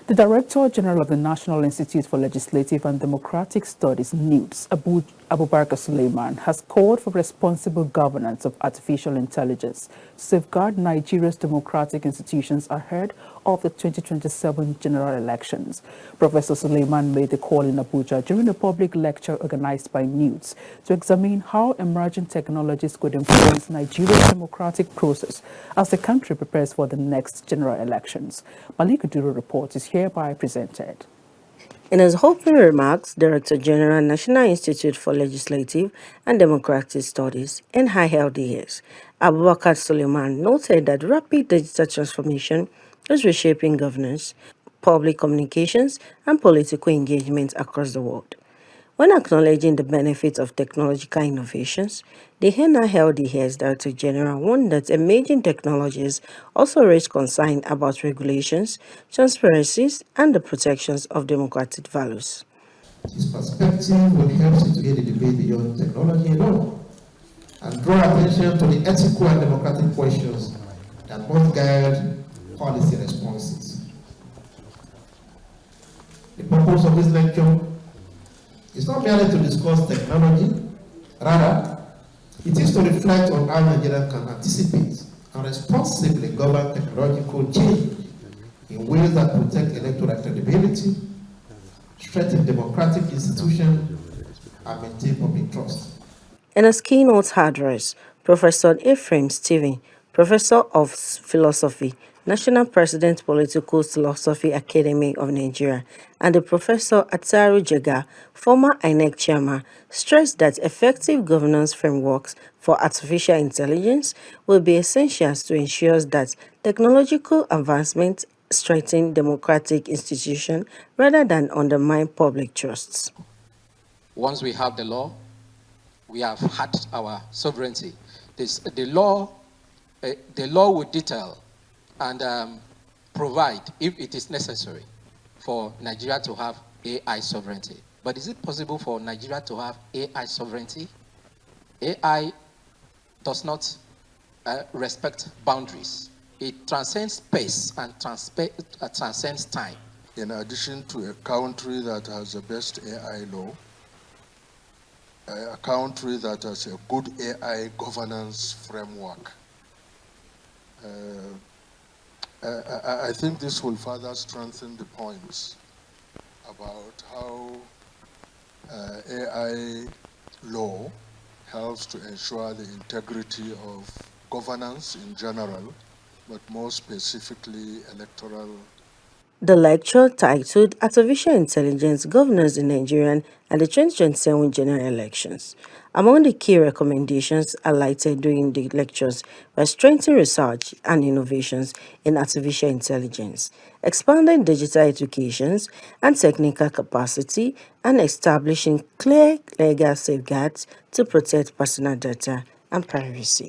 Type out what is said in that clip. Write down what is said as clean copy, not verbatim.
The Director General of the National Institute for Legislative and Democratic Studies, NILDS, Abubakar Sulaiman, has called for responsible governance of artificial intelligence to safeguard Nigeria's democratic institutions ahead of the 2027 general elections. Professor Sulaiman made the call in Abuja during a public lecture organized by NILDS to examine how emerging technologies could influence Nigeria's democratic process as the country prepares for the next general elections. Malik Uduro report is hereby presented. In his opening remarks, Director General, National Institute for Legislative and Democratic Studies, NILDS, Abubakar Sulaiman, noted that rapid digital transformation is reshaping governance, public communications, and political engagement across the world. When acknowledging the benefits of technological innovations, the NILDS Director General warned that emerging technologies also raise concern about regulations, transparencies, and the protections of democratic values. This perspective will help situate the debate beyond technology alone and draw attention to the ethical and democratic questions that must guide policy responses. The purpose of this lecture is not merely to discuss technology, rather, it is to reflect on how Nigeria can anticipate and responsibly govern technological change in ways that protect electoral credibility, strengthen democratic institutions, and maintain public trust. In his keynote address, Professor Ephraim Stephen, Professor of Philosophy, National President Political Philosophy Academy of Nigeria, and the Professor Ataru Jega, former INEC chairman, stressed that effective governance frameworks for artificial intelligence will be essential to ensure that technological advancement strengthen democratic institutions rather than undermine public trusts. Once we have the law, we have had our sovereignty. The law will detail and provide, if it is necessary, for Nigeria to have AI sovereignty. But is it possible for Nigeria to have AI sovereignty? AI does not respect boundaries. It transcends space and transcends time. In addition to a country that has the best AI law, a country that has a good AI governance framework, I think this will further strengthen the points about how AI law helps to ensure the integrity of governance in general, but more specifically electoral. The lecture, titled Artificial Intelligence Governance in Nigeria and the 2027 General Elections. Among the key recommendations highlighted during the lectures were strengthening research and innovations in artificial intelligence, expanding digital educations and technical capacity, and establishing clear legal safeguards to protect personal data and privacy.